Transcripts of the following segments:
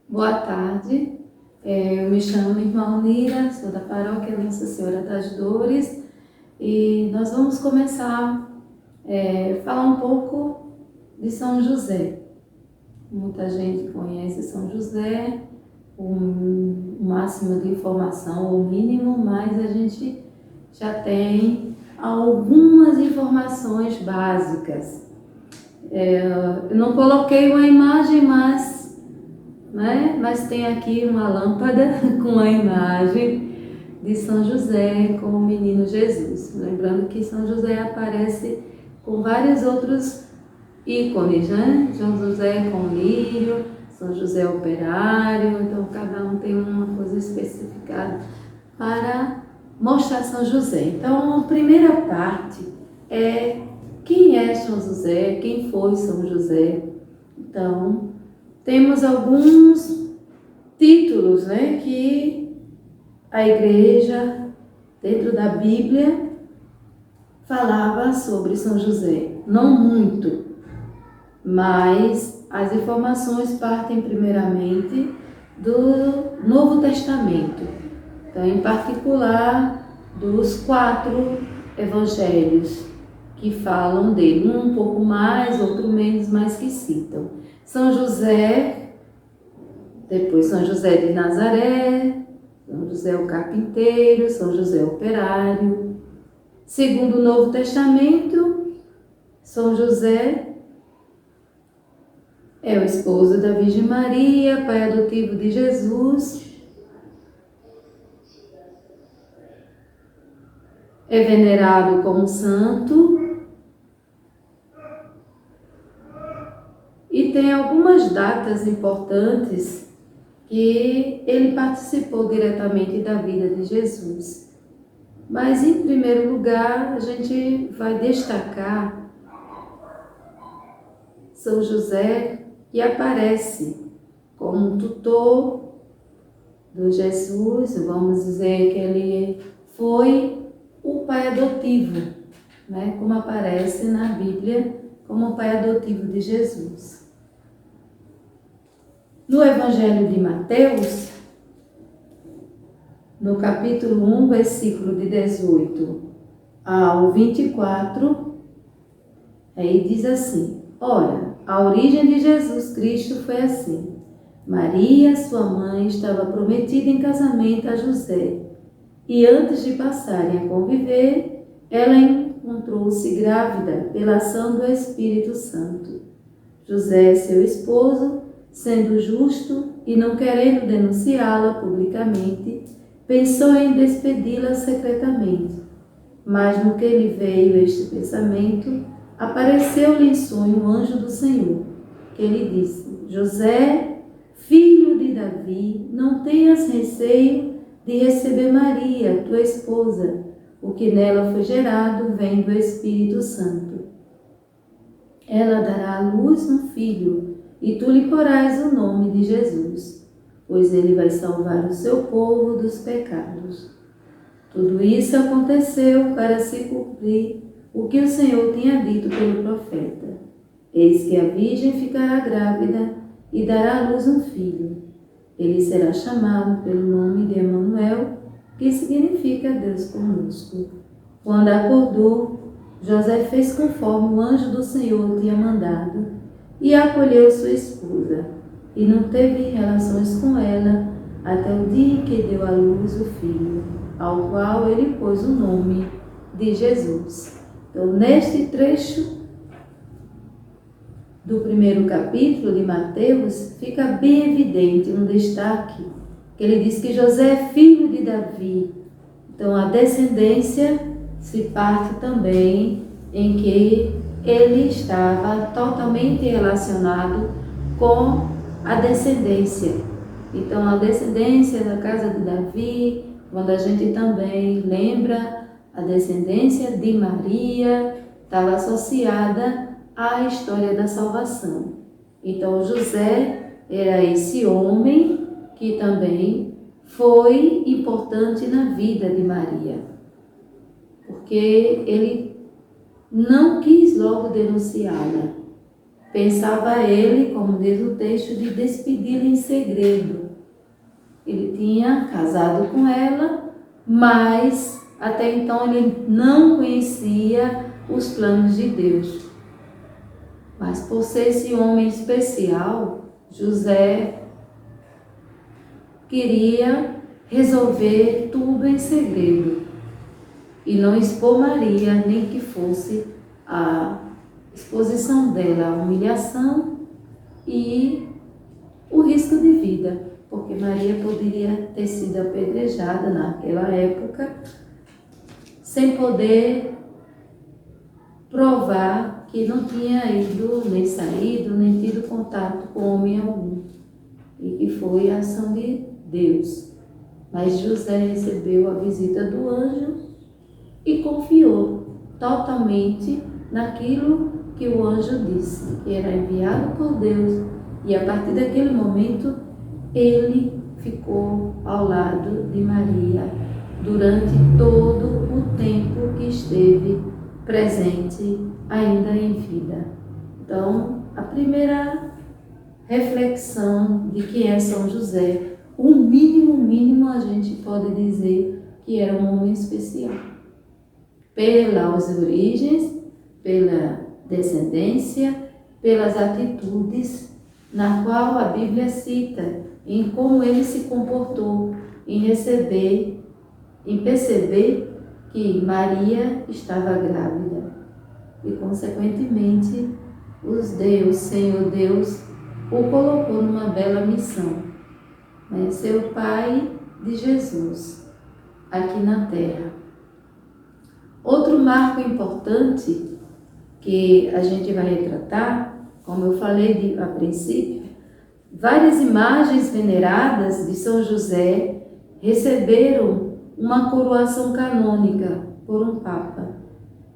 Boa tarde, eu me chamo Irmã Unira, sou da paróquia Nossa Senhora das Dores e nós vamos começar a falar um pouco de São José. Muita gente conhece São José, o máximo de informação, o mínimo, mas a gente já tem algumas informações básicas. Eu não coloquei uma imagem, mas tem aqui uma lâmpada com a imagem de São José com o menino Jesus. Lembrando que São José aparece com vários outros ícones, né? São José com lírio, São José operário, então cada um tem uma coisa especificada para mostrar São José. Então, a primeira parte é quem é São José, quem foi São José. Então, temos alguns títulos, né, que a igreja, dentro da Bíblia, falava sobre São José. Não muito, mas as informações partem primeiramente do Novo Testamento. Então, em particular, dos 4 evangelhos que falam dele, um pouco mais, outro menos, mas que citam. São José, depois São José de Nazaré, São José o carpinteiro, São José o operário. Segundo o Novo Testamento, São José é o esposo da Virgem Maria, pai adotivo de Jesus, é venerado como santo e tem algumas datas importantes que ele participou diretamente da vida de Jesus. Mas, em primeiro lugar, a gente vai destacar São José, que aparece como um tutor do Jesus. Vamos dizer que ele foi o pai adotivo, né? Como aparece na Bíblia, como o pai adotivo de Jesus. No Evangelho de Mateus, no capítulo 1, versículo de 18 ao 24, aí diz assim: Ora, a origem de Jesus Cristo foi assim. Maria, sua mãe, estava prometida em casamento a José, e antes de passarem a conviver, ela encontrou-se grávida pela ação do Espírito Santo. José, seu esposo, sendo justo e não querendo denunciá-la publicamente, pensou em despedi-la secretamente. Mas no que lhe veio este pensamento, apareceu-lhe em sonho um anjo do Senhor, que lhe disse: José, filho de Davi, não tenhas receio de receber Maria, tua esposa. O que nela foi gerado vem do Espírito Santo. Ela dará à luz um filho, e tu lhe porás o nome de Jesus, pois ele vai salvar o seu povo dos pecados. Tudo isso aconteceu para se cumprir o que o Senhor tinha dito pelo profeta: Eis que a virgem ficará grávida e dará à luz um filho. Ele será chamado pelo nome de Emanuel, que significa Deus conosco. Quando acordou, José fez conforme o anjo do Senhor tinha mandado e acolheu sua esposa, e não teve relações com ela até o dia em que deu à luz o filho, ao qual ele pôs o nome de Jesus. Então, neste trecho do primeiro capítulo de Mateus, fica bem evidente um destaque, que ele diz que José é filho de Davi. Então, a descendência se parte também em que ele estava totalmente relacionado com a descendência. Então, a descendência da casa de Davi, quando a gente também lembra a descendência de Maria, estava associada à história da salvação. Então, José era esse homem que também foi importante na vida de Maria, porque ele não quis logo denunciá-la. Pensava ele, como diz o texto, de despedi-la em segredo. Ele tinha casado com ela, mas até então ele não conhecia os planos de Deus. Mas por ser esse homem especial, José queria resolver tudo em segredo e não expor Maria, nem que fosse a exposição dela, a humilhação e o risco de vida, porque Maria poderia ter sido apedrejada naquela época sem poder provar que não tinha ido, nem saído, nem tido contato com homem algum, e que foi a ação de Deus. Mas José recebeu a visita do anjo e confiou totalmente naquilo que o anjo disse, que era enviado por Deus, e a partir daquele momento ele ficou ao lado de Maria durante todo o tempo que esteve presente ainda em vida. Então, a primeira reflexão de quem é São José, o mínimo a gente pode dizer que era um homem especial. Pelas origens, pela descendência, pelas atitudes na qual a Bíblia cita, em como ele se comportou, em receber, em perceber que Maria estava grávida e, consequentemente, Senhor Deus, o colocou numa bela missão, né? Ser o pai de Jesus aqui na terra. Outro marco importante que a gente vai retratar, como eu falei a princípio, várias imagens veneradas de São José receberam uma coroação canônica por um papa.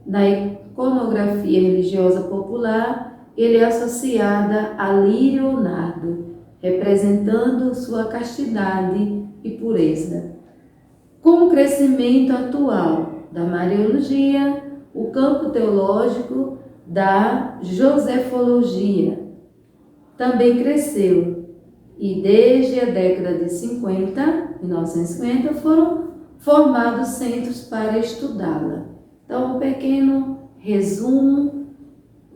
Na iconografia religiosa popular, ele é associada a Leonardo, representando sua castidade e pureza. Com o crescimento atual da Mariologia, o campo teológico da Josefologia também cresceu, e desde a década de 1950, foram formados centros para estudá-la. Então, um pequeno resumo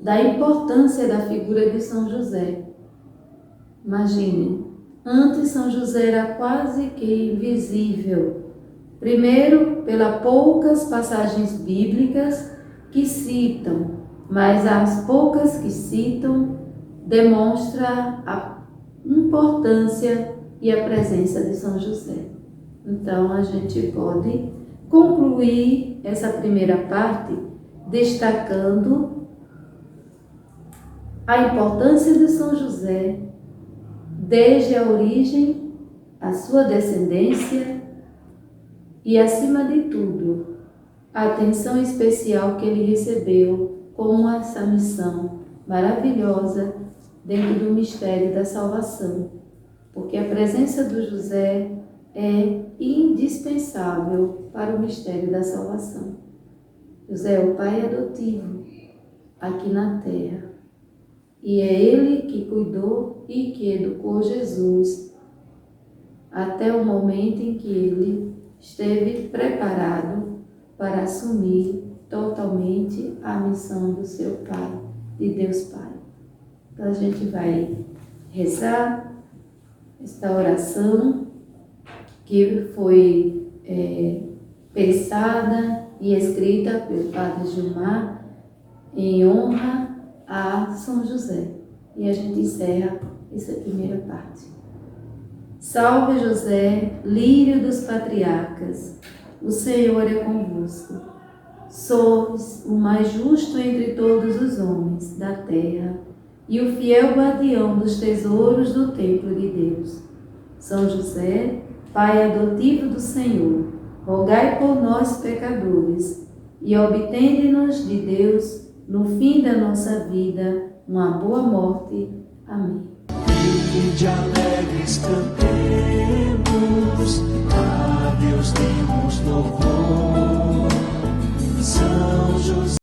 da importância da figura de São José. Imaginem, antes São José era quase que invisível. Primeiro, pelas poucas passagens bíblicas que citam, mas as poucas que citam demonstra a importância e a presença de São José. Então, a gente pode concluir essa primeira parte destacando a importância de São José desde a origem, a sua descendência e, acima de tudo, a atenção especial que ele recebeu com essa missão maravilhosa dentro do mistério da salvação, porque a presença do José é indispensável para o mistério da salvação. José é o pai adotivo aqui na terra, e é ele que cuidou e que educou Jesus até o momento em que ele esteve preparado para assumir totalmente a missão do seu Pai, de Deus Pai. Então a gente vai rezar esta oração que foi pensada e escrita pelo Padre Gilmar em honra a São José. E a gente encerra essa primeira parte. Salve José, lírio dos patriarcas, o Senhor é convosco. Sois o mais justo entre todos os homens da terra e o fiel guardião dos tesouros do templo de Deus. São José, Pai adotivo do Senhor, rogai por nós, pecadores, e obtende-nos de Deus, no fim da nossa vida, uma boa morte. Amém. De alegres cantemos, a Deus demos louvor. São José.